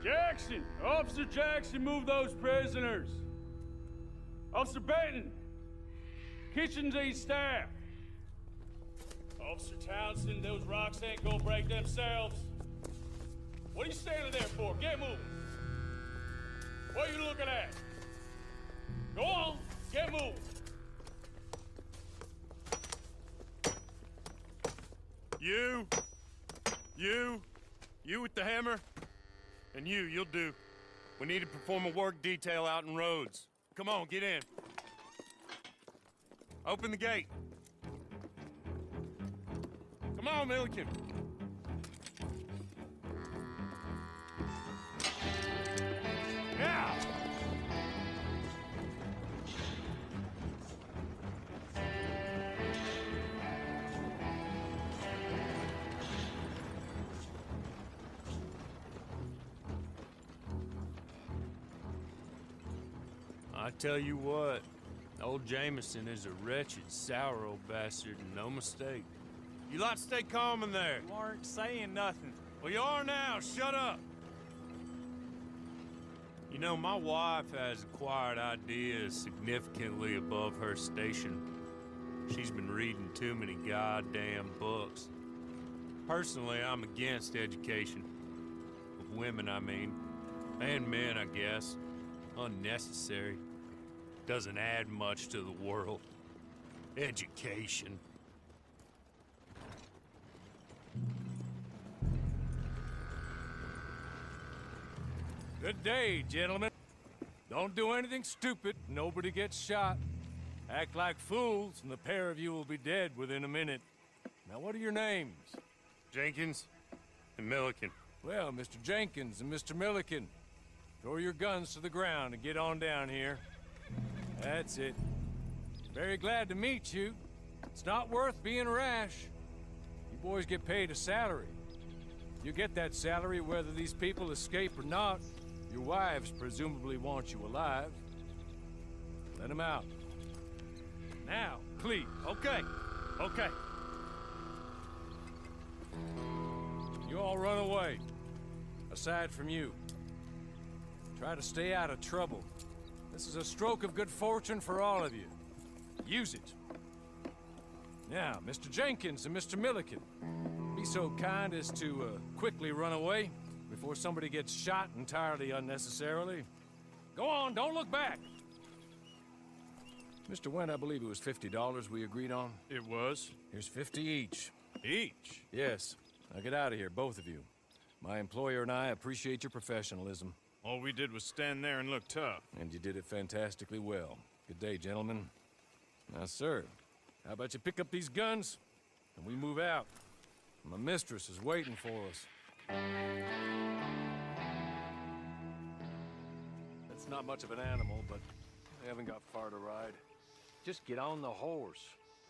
Jackson! Officer Jackson, move those prisoners! Officer Benton! Kitchens and staff! Officer Townsend, those rocks ain't gonna break themselves. What are you standing there for? Get moving! What are you looking at? Go on, get moving! You with the hammer? And you'll do. We need to perform a work detail out in roads. Come on, get in. Open the gate. Come on, Milliken. Now! I tell you what, old Jameson is a wretched, sour old bastard, and no mistake. You lot stay calm in there. You aren't saying nothing. Well, you are now. Shut up. You know, my wife has acquired ideas significantly above her station. She's been reading too many goddamn books. Personally, I'm against education. Of women, I mean. And men, I guess. Unnecessary. Doesn't add much to the world. Education. Good day, gentlemen. Don't do anything stupid. Nobody gets shot. Act like fools, and the pair of you will be dead within a minute. Now, what are your names? Jenkins and Milliken. Well, Mr. Jenkins and Mr. Milliken, throw your guns to the ground and get on down here. That's it. Very glad to meet you. It's not worth being rash. You boys get paid a salary. You get that salary whether these people escape or not. Your wives presumably want you alive. Let them out. Now, please. Okay. You all run away. Aside from you. Try to stay out of trouble. This is a stroke of good fortune for all of you. Use it. Now, Mr. Jenkins and Mr. Milliken, be so kind as to quickly run away before somebody gets shot entirely unnecessarily. Go on, don't look back. Mr. Wendt, I believe it was $50 we agreed on. It was. Here's 50 each. Each? Yes. Now get out of here, both of you. My employer and I appreciate your professionalism. All we did was stand there and look tough. And you did it fantastically well. Good day, gentlemen. Now, sir, how about you pick up these guns, and we move out? My mistress is waiting for us. That's not much of an animal, but we haven't got far to ride. Just get on the horse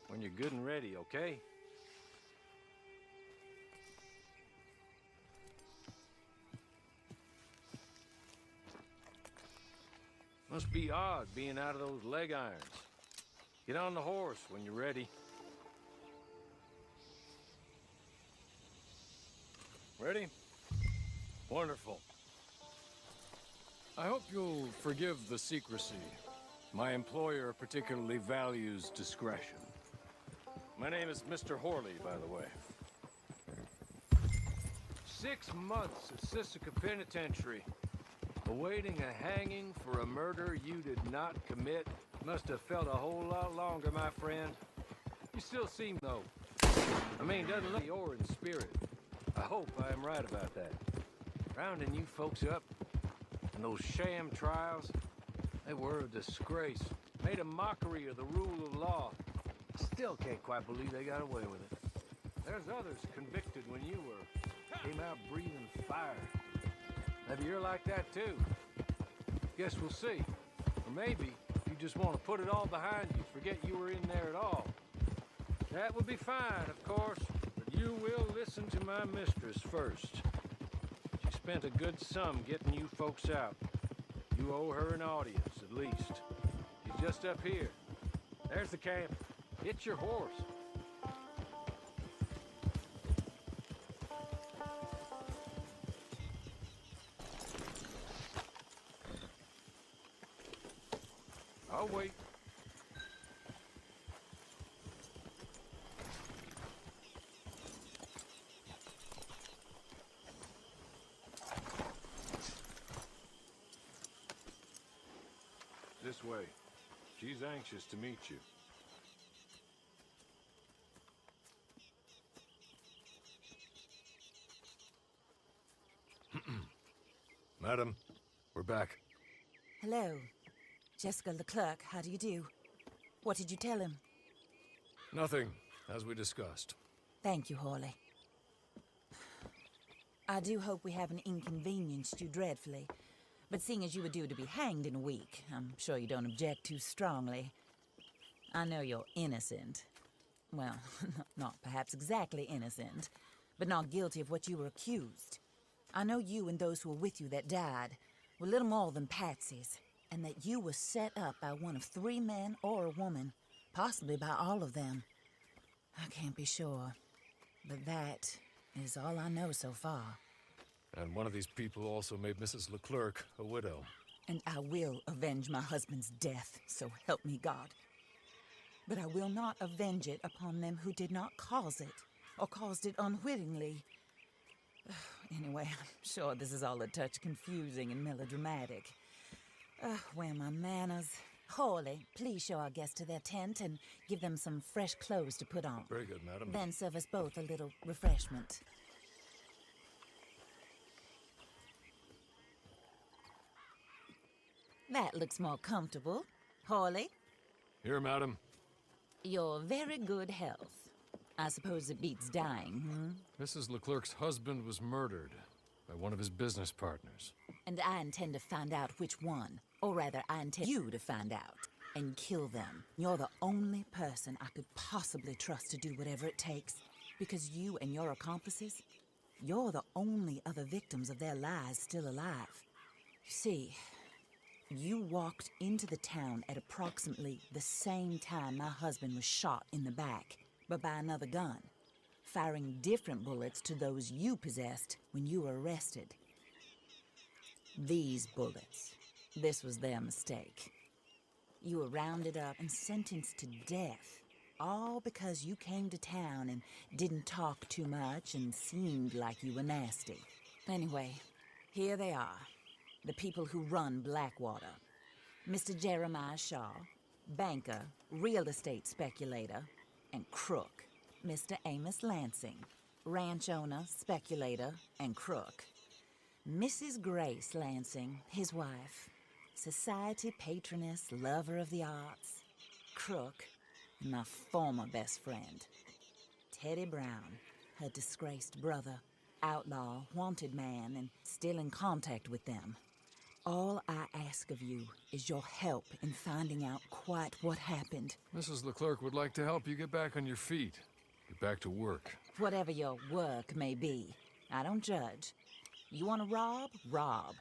when you're good and ready, okay? Must be odd being out of those leg irons. Get on the horse when you're ready. Ready? Wonderful. I hope you'll forgive the secrecy. My employer particularly values discretion. My name is Mr. Horley, by the way. 6 months at Sisika Penitentiary. Awaiting a hanging for a murder you did not commit. Must have felt a whole lot longer, my friend. You still seem, though. I mean, doesn't look you're in spirit. I hope I am right about that. Rounding you folks up, and those sham trials, they were a disgrace. Made a mockery of the rule of law. Still can't quite believe they got away with it. There's others convicted when you were. Came out breathing fire. Maybe you're like that too. Guess we'll see. Or maybe you just want to put it all behind you, forget you were in there at all. That would be fine, of course, but you will listen to my mistress first. She spent a good sum getting you folks out. You owe her an audience, at least. She's just up here. There's the camp. Get your horse. I'll wait. This way. She's anxious to meet you. Madam, we're back. Hello. Jessica Leclerc, how do you do? What did you tell him? Nothing, as we discussed. Thank you, Hawley. I do hope we haven't inconvenienced you dreadfully. But seeing as you were due to be hanged in a week, I'm sure you don't object too strongly. I know you're innocent. Well, not perhaps exactly innocent, but not guilty of what you were accused. I know you and those who were with you that died were little more than patsies, and that you were set up by one of 3 men or a woman, possibly by all of them. I can't be sure, but that is all I know so far. And one of these people also made Mrs. Leclerc a widow. And I will avenge my husband's death, so help me God. But I will not avenge it upon them who did not cause it, or caused it unwittingly. Anyway, I'm sure this is all a touch confusing and melodramatic. Where are my manners? Hawley, please show our guests to their tent and give them some fresh clothes to put on. Very good, madam. Then serve us both a little refreshment. That looks more comfortable. Hawley, Here, madam. your very good health. I suppose it beats dying, Mrs. Leclerc's husband was murdered by one of his business partners. And I intend to find out which one. Or rather, I intend you to find out and kill them. You're the only person I could possibly trust to do whatever it takes. Because you and your accomplices, you're the only other victims of their lies still alive. You see, you walked into the town at approximately the same time my husband was shot in the back, but by another gun, firing different bullets to those you possessed when you were arrested. These bullets, this was their mistake. You were rounded up and sentenced to death, all because you came to town and didn't talk too much and seemed like you were nasty. Anyway, here they are, the people who run Blackwater. Mr. Jeremiah Shaw, banker, real estate speculator, and crook. Mr. Amos Lansing, ranch owner, speculator, and crook. Mrs. Grace Lansing, his wife, society patroness, lover of the arts, crook, and my former best friend. Teddy Brown, her disgraced brother, outlaw, wanted man, and still in contact with them. All I ask of you is your help in finding out quite what happened. Mrs. Leclerc would like to help you get back on your feet. Get back to work. Whatever your work may be, I don't judge. You want to rob? Rob.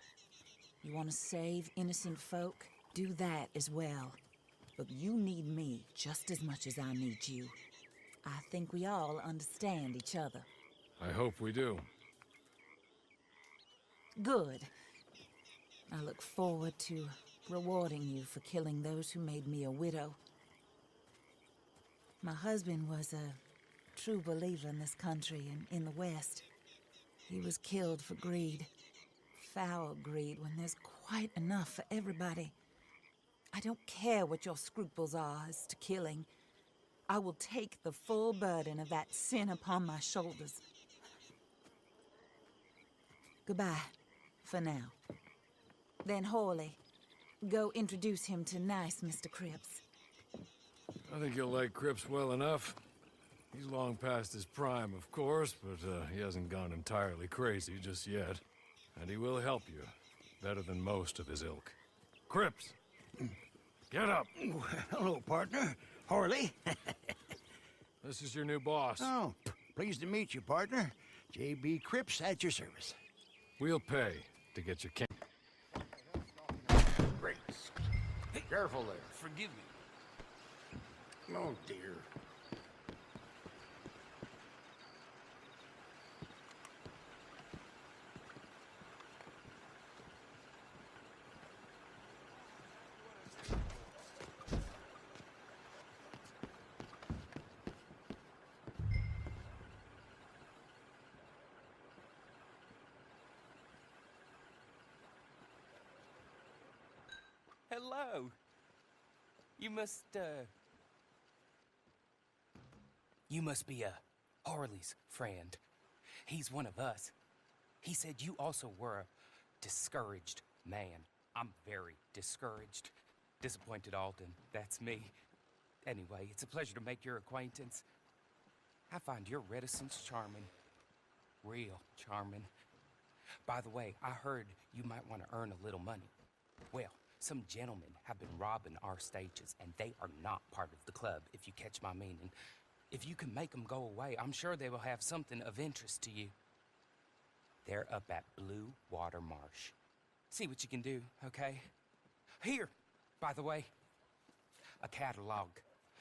You want to save innocent folk? Do that as well. But you need me just as much as I need you. I think we all understand each other. I hope we do. Good. I look forward to rewarding you for killing those who made me a widow. My husband was a true believer in this country and in the West. He was killed for greed. Foul greed when there's quite enough for everybody. I don't care what your scruples are as to killing. I will take the full burden of that sin upon my shoulders. Goodbye, for now. Then Hawley, go introduce him to nice Mr. Cripps. I think you'll like Cripps well enough. He's long past his prime, of course, but he hasn't gone entirely crazy just yet. And he will help you, better than most of his ilk. Cripps! Get up! Hello, partner. Harley. This is your new boss. Oh, pleased to meet you, partner. J.B. Cripps at your service. We'll pay to get your can. Great. Hey, careful there. Forgive me. Oh, dear. hello. You must be Harley's friend. He's one of us. He said you also were a discouraged man. I'm very discouraged. Disappointed Alden, that's me. Anyway, it's a pleasure to make your acquaintance. I find your reticence charming. Real charming. By the way, I heard you might want to earn a little money. Well, some gentlemen have been robbing our stages, and they are not part of the club, if you catch my meaning. If you can make them go away, I'm sure they will have something of interest to you. They're up at Blue Water Marsh. See what you can do, okay? Here, by the way, a catalog.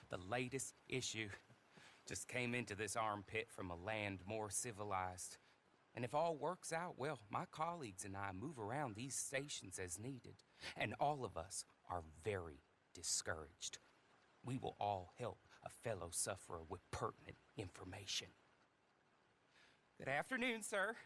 The latest issue. Just came into this armpit from a land more civilized. And if all works out, well, my colleagues and I move around these stations as needed. And all of us are very discouraged. We will all help a fellow sufferer with pertinent information. Good afternoon, sir.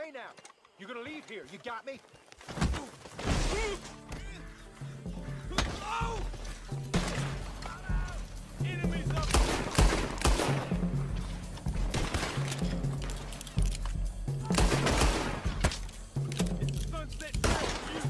Hey now, you're gonna leave here, you got me? Enemies up! It's sunset for you!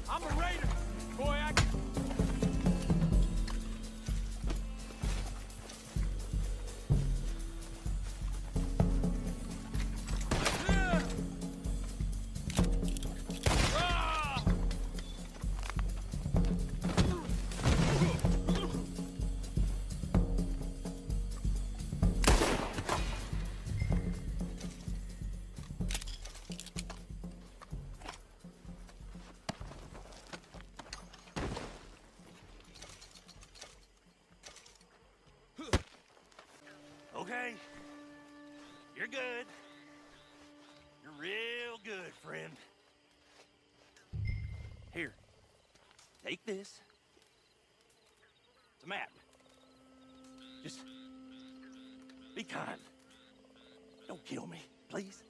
I'm a raider! Boy, I can... Okay. You're good. You're real good, friend. Here. Take this. It's a map. Just be kind. Don't kill me, please.